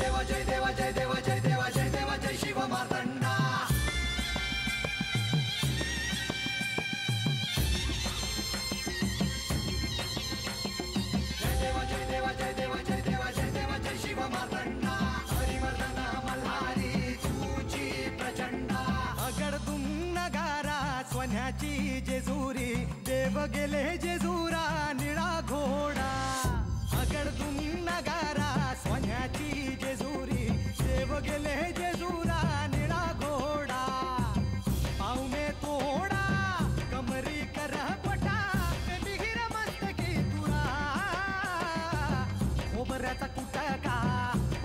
देवा जय देवा जय देवा जय देवा जय देवा जय शिव मार्तंडा. जय देवा जय देवा जय देवा जय देवा जय देवा जय शिव मार्तंडा. हरिवर्धन मल्हारी तुझी प्रचंडा. अगडदुम नगारा सोन्याची जेजुरी देव गेले जेजुरा निळा घोडा. अगडदुम नगारा सोन्याची जेजुरी देव गेले जेजुरा निळा घोडा. पाव में तोडा कमरी कर कोटा बिहिर मस्तकी तुरा. खोबऱ्याचा कुटका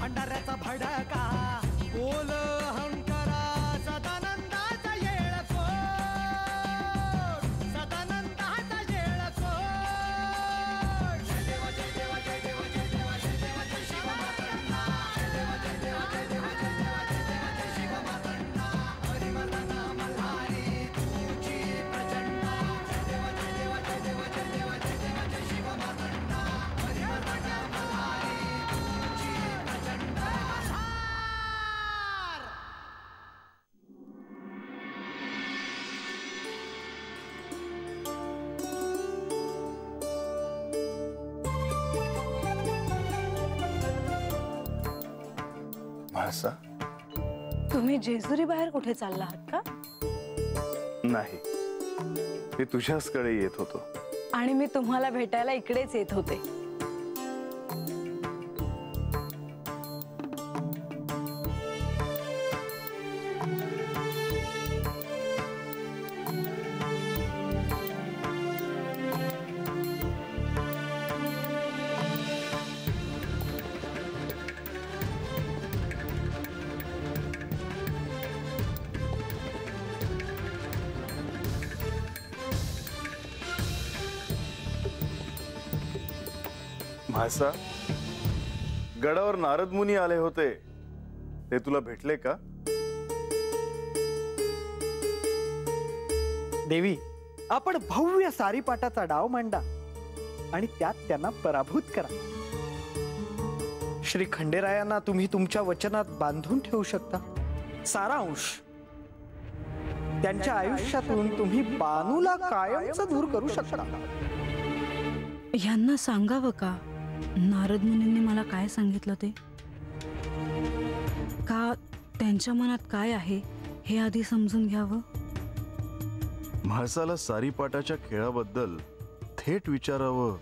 भंडाऱ्याचा भडका बोल अहंकारा सदानंदाचा येळकोट. सदानंदाचा येळकोट. जय देवा जय देवा जय देवा जय देवा जय देवा जय शिव मार्तंडा. जय देवा जय देवा जय देवा जय देवा जय देवा जय शिव मार्तंडा. हरिवर्धन मल्हारी तुझी प्रचंडा. जय देवा जय देवा जय देवा जय देवा जय देवा जय शिव मार्तंडा. हरिवर्धन मल्हारी तुझी प्रचंडा. म्हाळसा, तुम्ही जेजुरी बाहेर कुठे चालला आहात का? नाही, मी तुझ्याचकडे येत होतो. आणि मी तुम्हाला भेटायला इकडेच येत होते. म्हाळसा, गडावर नारद मुनी आले होते, ते तुला भेटले का? देवी, आपण भव्य सारीपाटाचा डाव मांडा आणि त्यात त्यांना पराभूत करा. श्री खंडेरायांना तुम्ही तुमच्या वचनात बांधून ठेवू शकता. सारांश, त्यांच्या आयुष्यातून तुम्ही बानूला कायमच दूर करू शकता. यांना सांगावं का नारद मुनींनी मला काय सांगितलं ते? का त्यांच्या मनात काय आहे हे आधी समजून घ्यावं. म्हाळसाला सारीपाटाच्या खेळाबद्दल थेट विचारावं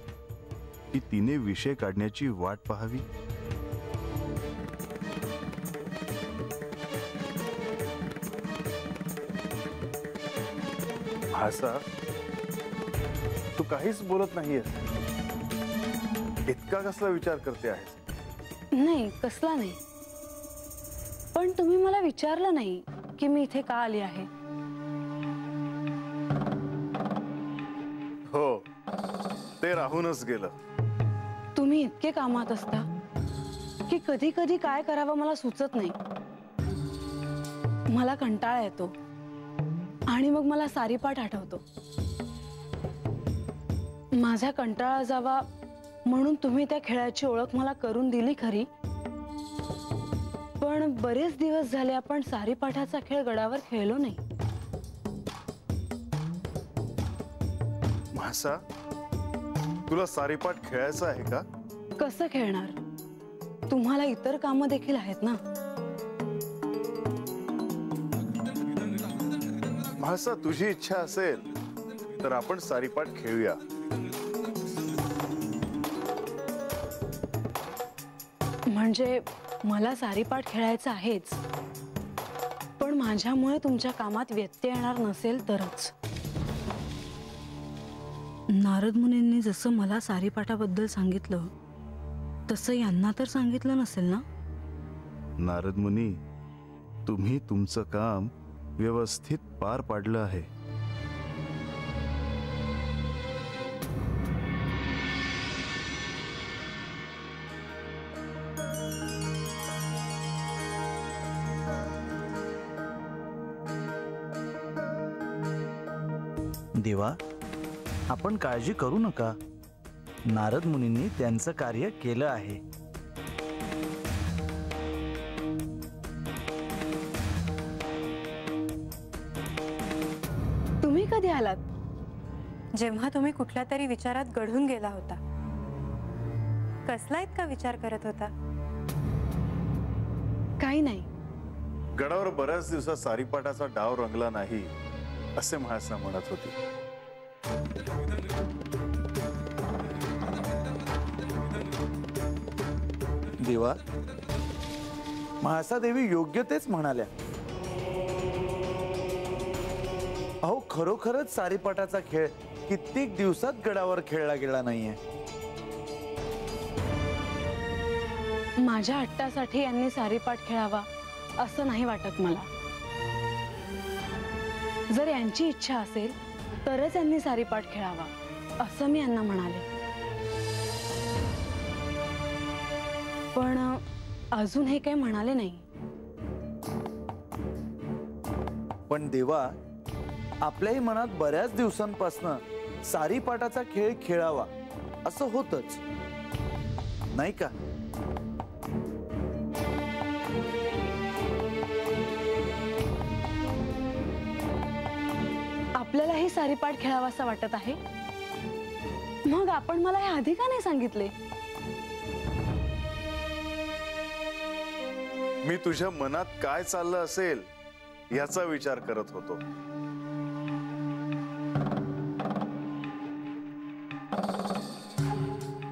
की तिने विषय काढण्याची वाट पाहावी. म्हाळसा, तू काहीच बोलत नाहीयेस. इतका कसला विचार करते आहेस? नाही, कसला नाही. पण तुम्ही मला विचारलं नाही की मी इथे का आली आहे. हो, ते राहूनच गेलं. तुम्ही इतके कामात असता की कधी कधी काय करावं मला सुचत नाही. मला कंटाळा येतो आणि मग मला सारीपाट आठवतो. माझा कंटाळा जावा म्हणून तुम्ही त्या खेळाची ओळख मला करून दिली खरी, पण बरेच दिवस झाले आपण सारीपाठाचा खेळ गडावर खेळलो नाही. म्हाळसा, तुला सारीपाट खेळायचा आहे का? कसं खेळणार? तुम्हाला इतर कामं देखील आहेत ना. म्हाळसा, तुझी इच्छा असेल तर आपण सारीपाट खेळूया. म्हणजे मला सारीपाट खेळायचं आहेच, पण माझ्यामुळे तुमच्या कामात व्यत्यय येणार नसेल तरच. नारद मुनींनी जसं मला सारीपाटाबद्दल सांगितलं तसं यांना तर सांगितलं नसेल ना. नारद मुनी, तुम्ही तुमचं काम व्यवस्थित पार पाडलं आहे. देवा, आपण काळजी करू नका. नारद मुनींनी त्यांचं कार्य केलं आहे. कधी आलात? जेव्हा तुम्ही कुठल्या तरी विचारात गढून गेला होता. कसला इतका विचार करत होता? काही नाही. गडावर बऱ्याच दिवसात सारीपाटाचा डाव रंगला नाही असे म्हाळसा म्हणत होती. देवा, म्हाळसा देवी योग्य तेच म्हणाल्या. अहो, खरोखरच सारीपाटाचा खेळ कित्येक दिवसात गडावर खेळला गेला नाहीये. माझ्या हट्टासाठी यांनी सारीपाट खेळावा असं नाही वाटत मला. जर यांची इच्छा असेल तरच यांनी सारीपाट खेळावा असं मी यांना म्हणाले. पण अजून हे काही म्हणाले नाही. पण देवा, आपल्याही मनात बऱ्याच दिवसांपासनं सारीपाटाचा खेळ खेळावा असं होतच, नाही का? आपल्यालाही सारीपाट खेळावासा वाटत आहे. मग आपण मला हे आधी का नाही सांगितले? मी तुझ्या मनात काय चाललं असेल याचा विचार करत होतो.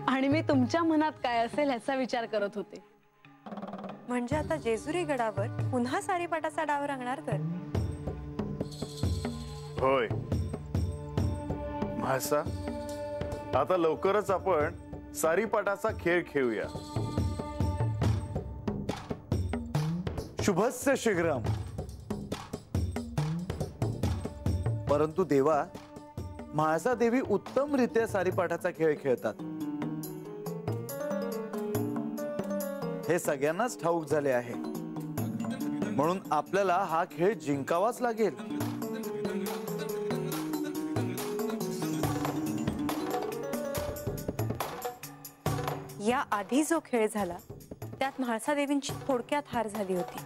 आणि मी तुमच्या मनात काय असेल ह्याचा विचार करत होते. म्हणजे आता जेजुरी गडावर पुन्हा सारीपाटाचा डाव रंगणार तर? होय म्हाळसा, आता लवकरच आपण सारीपाटाचा खेळ खेळूया. शुभस्य शीघ्रम. परंतु देवा, म्हाळसा देवी उत्तमरित्या सारीपाटाचा खेळ खेळतात हे सगळ्यांनाच ठाऊक झाले आहे. म्हणून आपल्याला हा खेळ जिंकावाच लागेल. या आधी जो खेळ झाला त्यात म्हाळसा देवींची थोडक्यात हार झाली होती.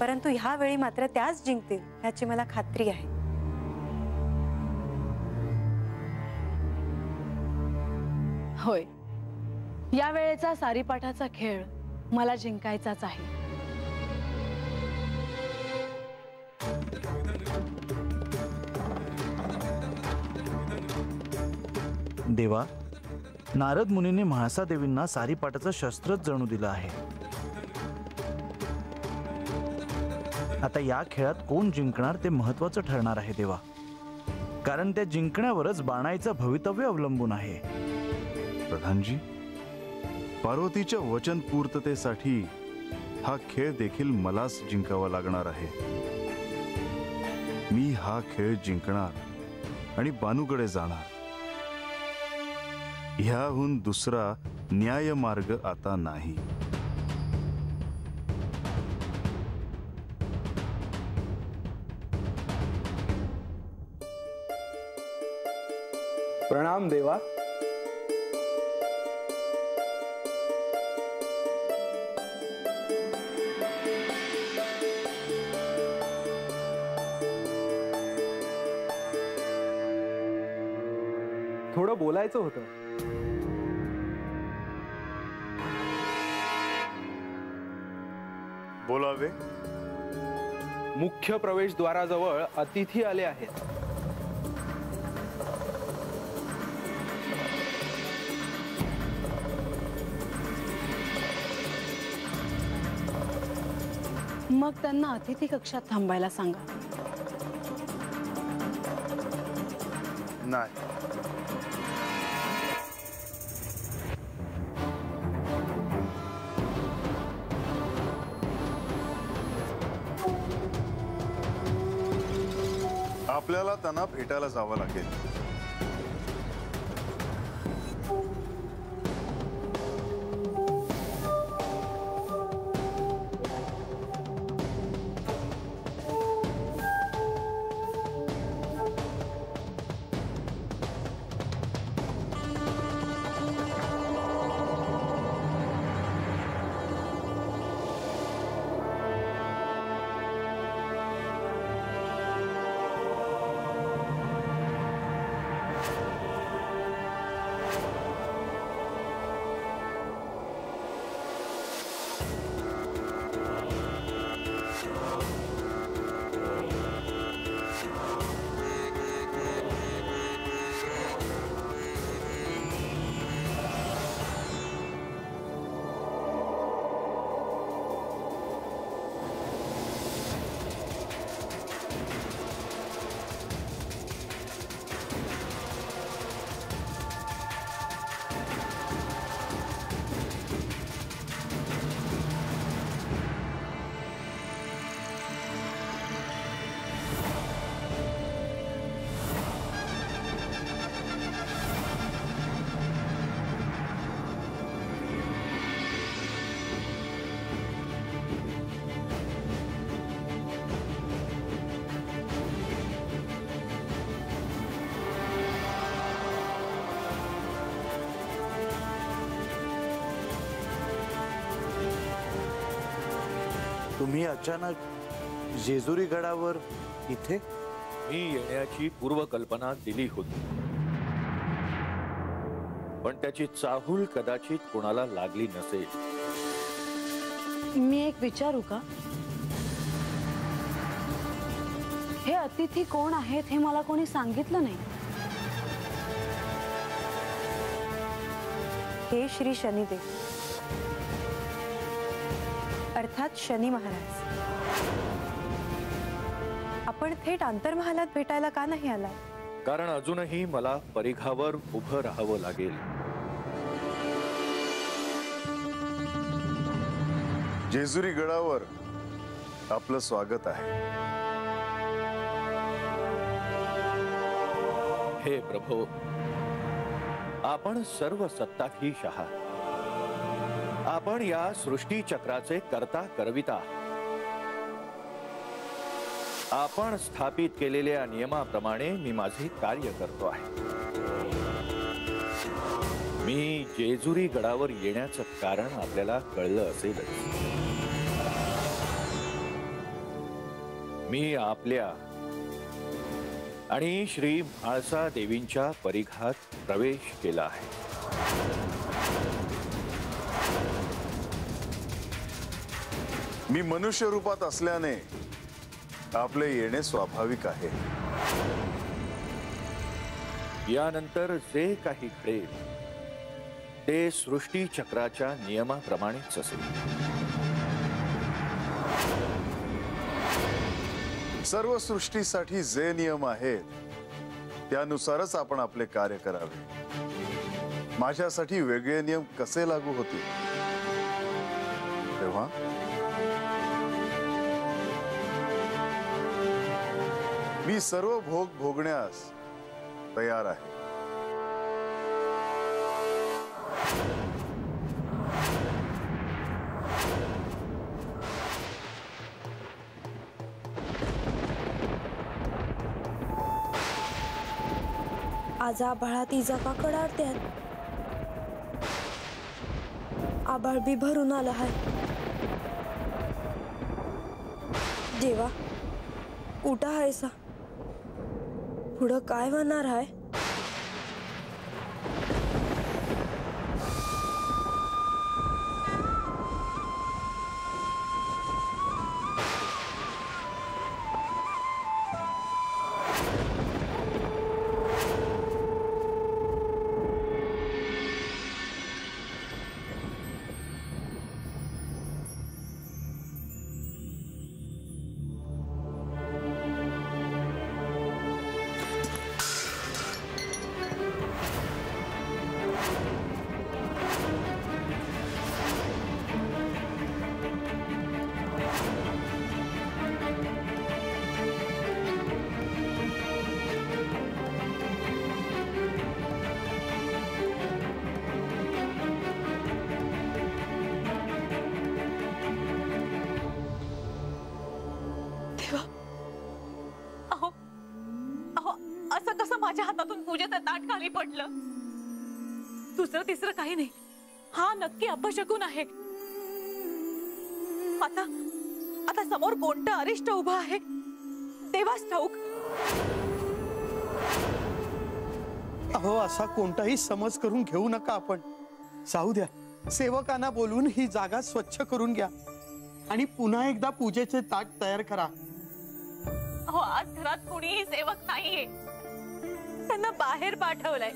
परंतु ह्या वेळी मात्र त्याच जिंकतील ह्याची मला खात्री आहे. होय, या वेळेचा सारीपाटाचा खेळ मला जिंकायचाच आहे. देवा, नारद मुनीने म्हाळसा देवींना सारीपाटाचं शस्त्रच जणू दिलं आहे. आता या खेळात कोण जिंकणार ते महत्वाचं ठरणार आहे देवा. कारण त्या जिंकण्यावरच बाणाईचं भवितव्य अवलंबून आहे. प्रधानजी, पार्वतीच्या वचन पूर्ततेसाठी हा खेळ देखील मलाच जिंकावा लागणार आहे. मी हा खेळ जिंकणार आणि बानूकडे जाणार. ह्याहून दुसरा न्याय मार्ग आता नाही. प्रणाम देवा. थोडं बोलायचं होतं. बोलावे. मुख्य प्रवेशद्वाराजवळ अतिथी आले आहेत. मग त्यांना अतिथी कक्षात थांबायला सांगा. नाही, आपल्याला त्यांना भेटायला जावं लागेल. तुम्ही अचानक जेजुरी गडावर इथे? मी येण्याची पूर्वकल्पना दिली होती, पण त्याची चाहूल कदाचित कोणाला लागली नसेल. मी एक विचारू का? हे अतिथी कोण आहेत हे मला कोणी सांगितलं नाही. हे श्री शनिदेव अर्थात शनी महाराज. आपण थेट आंतरमहालात भेटायला का नाही आला? कारण अजूनही मला परिघावर उभं राहावं लागेल. जेजुरी गडावर आपलं स्वागत आहे. हे प्रभो, आपण सर्व सत्ताधीश आहात. आपण या सृष्टी चक्राचे कर्ता करविता. आपण स्थापित केलेल्या नियमाप्रमाणे मी माझे कार्य करतो आहे. मी जेजुरी गडावर येण्याचं कारण आपल्याला कळलं असेलच. मी आपल्या आणि श्री म्हाळसा देवींच्या परिघात प्रवेश केला आहे. मी मनुष्य रूपात असल्याने आपले येणे स्वाभाविक आहे. यानंतर जे काही घडेल ते सृष्टी चक्राच्या नियमाप्रमाणेच असेल. सर्व सृष्टीसाठी जे नियम आहेत त्यानुसारच आपण आपले कार्य करावे. माझ्यासाठी वेगळे नियम कसे लागू होतील? तेव्हा मी सर्व भोग भोगण्यास तयार आहे. आज आभाळात इजा का कडाडत्यात? आभाळ बी भरून आलं हाय. देवा कुठं हायसा? पुढं काय होणार आहे? असं कसं माझ्या हातातून पूजेचं ताट खाली पडलं? दुसरं तिसरं काही नाही, हा नक्की अपशकुन आहे. आता आता समोर कोणतं अरिष्ट उभं आहे देवास ठाऊक. अहो असा कोणताही समज करून घेऊ नका. आपण जाऊ द्या. सेवकांना बोलून ही जागा स्वच्छ करून घ्या आणि पुन्हा एकदा पूजेचे ताट तयार करा. अहो आज घरात कोणीही सेवक नाहीये, त्यांना बाहेर पाठवलंय.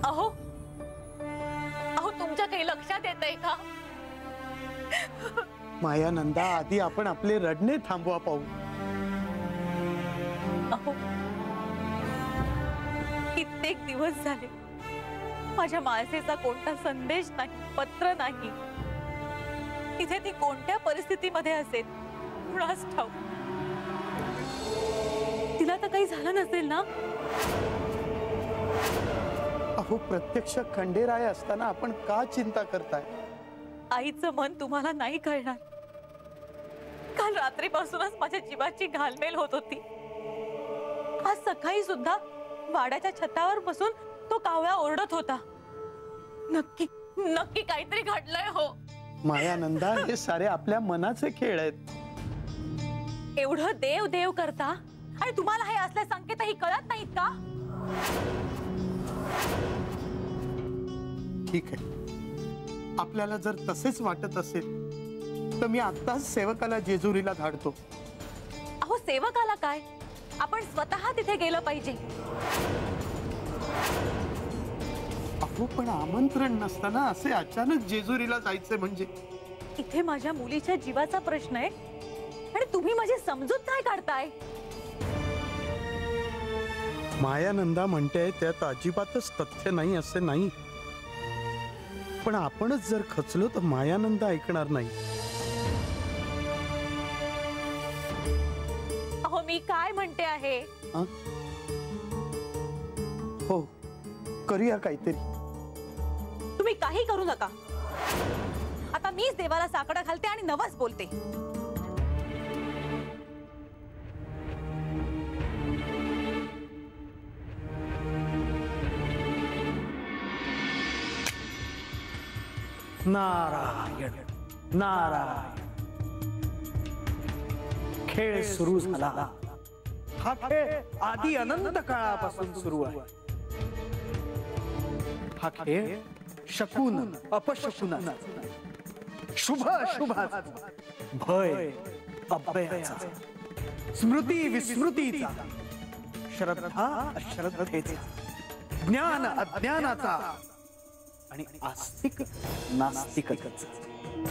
अहो अहो तुमच्या काही लक्षात येतंय का? मायानंदा आधी आपण आपले रडणे थांबवा पाहू. अहो कित्येक दिवस झाले माझ्या माळसेचा कोणता संदेश नाही, पत्र नाही. तिथे ती कोणत्या परिस्थितीमध्ये असेल कुणास ठाऊक. तिला तर काही झालं नसेल ना? अहो प्रत्यक्ष खंडेराय असताना आपण का चिंता करताय? आईचं मन तुम्हाला नाही कळणार. काल रात्रीपासूनच माझ्या जीवाची घालमेल होत होती. आज सकाळी सुद्धा वाड्याच्या छतावर बसून तो कावळा ओरडत होता. नक्की नक्की काहीतरी घडलंय हो. मायानंदा, हे सारे आपल्या मनाचे खेळ आहेत. एवढं देव देव करता आणि तुम्हाला हे असले संकेतही कळत नाहीत का? ठीक आहे, आपल्याला जर तसेच वाटत असेल तर मी आत्ताच सेवकाला जेजुरीला धाडतो. अहो सेवकाला काय, आपण स्वतः तिथे गेलं पाहिजे. अहो पण आमंत्रण नसताना असे अचानक जेजुरीला जायचे म्हणजे? इथे माझ्या मुलीच्या जीवाचा प्रश्न आहे आणि तुम्ही माझी समजूत काय काढताय? मायानंदा म्हणते त्यात अजिबातच तथ्य नाही असे नाही, पण आपणच जर खचलो तर मायानंदा ऐकणार नाही. अहो मी काय म्हणते आहे? हो, करूया काहीतरी. तुम्ही काही करू नका. आता मीच देवाला साकडं घालते आणि नवस बोलते. नारायण नारायण. खेळ सुरू झाला. हा खेळ आधी अनंत काळापासून सुरू आहे. हा खेळ शकून अपशकुनाचा, शुभ अशुभाचा, भय अभयाचा, स्मृती विस्मृतीचा, श्रद्धा अश्रद्धेचा, ज्ञान अज्ञानाचा आणि आस्तिक नास्तिकतेचा,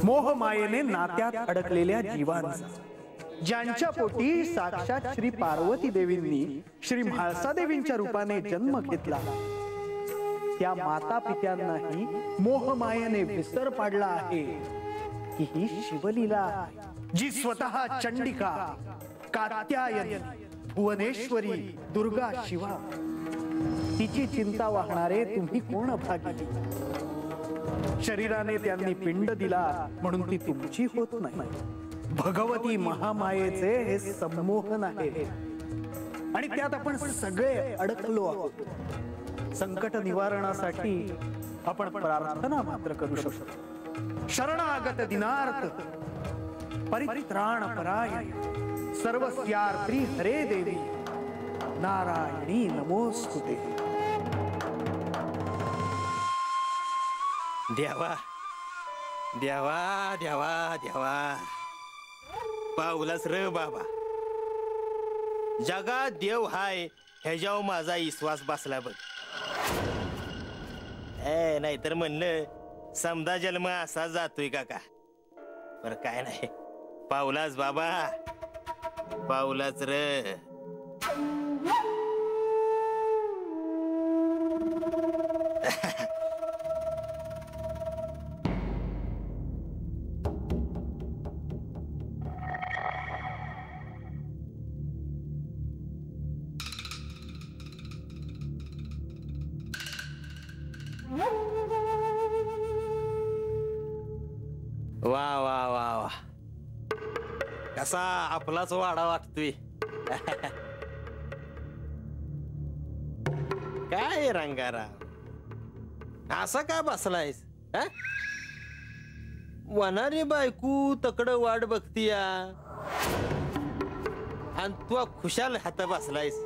मोहमायेने नात्यात अडकलेल्या जीवांचा, ज्यांच्या पोटी साक्षात श्री पार्वती देवींनी श्री म्हाळसा देवींच्या रूपाने जन्म घेतला, त्या माता पित्यांनाही मोहमायेने विसर पाडला आहे. ही शिवलीला जी स्वतः चंडिका, कात्यायनी, भुवनेश्वरी, दुर्गा, शिवा, तिची चिंता वाहणारे तुम्ही कोण भागी? शरीराने त्यांनी पिंड दिला म्हणून ती तुमची होत नाही. भगवती महामायेचे हे संमोहन आहे आणि त्यात आपण सगळे अडकलो आहोत. संकट निवारणासाठी आपण प्रार्थना मात्र करू शकतो. शरणागत दिनार्थ, परित्राण परायण, सर्वस्यार्थी हरे देवी, नारायणी नमोस्तुते. देवा देवा देवा देवा, पावलास र बाबा. जगात देव हाय ह्याच्यावर माझा विश्वास बसला बघ. नाहीतर म्हणलं समजा जन्म असा जातोय काका. बर काय नाही, पावलाच बाबा, पावलाच र. वा वा वा वा, कसा आपलाच वाडा वाटतोय. काय रंगाराम, असा काय बसलायस? वनारी बायकू तकड वाट बघतीया आणि तू खुशाल हात बसलायस.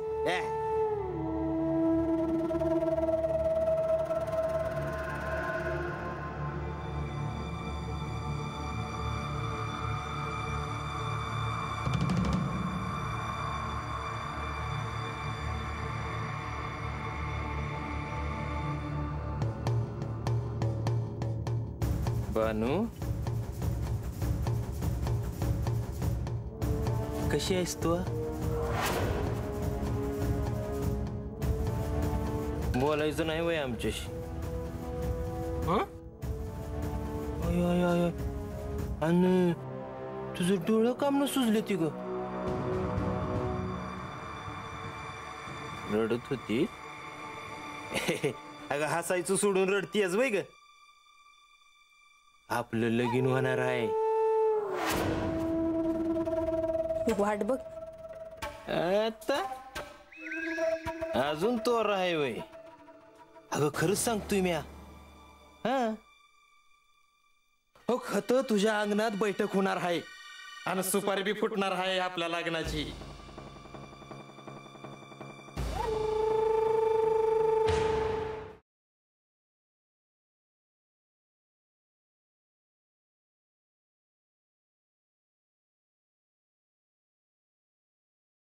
बानू, कशी आहेस तू? बोलायचं नाही वय आमच्याशी? आणि तुझं डोळं काम न सुजले ती ग? रडत होती? अगं हसायचं सोडून रडतीयच वय ग? आपलं लगीन होणार आहे. वाट बघ. आता अजून तोर आहे वय? अगं खरंच सांगतोय म्या, हो खत तुझ्या अंगणात बैठक होणार आहे आणि सुपारी बी फुटणार आहे आपल्या लग्नाची.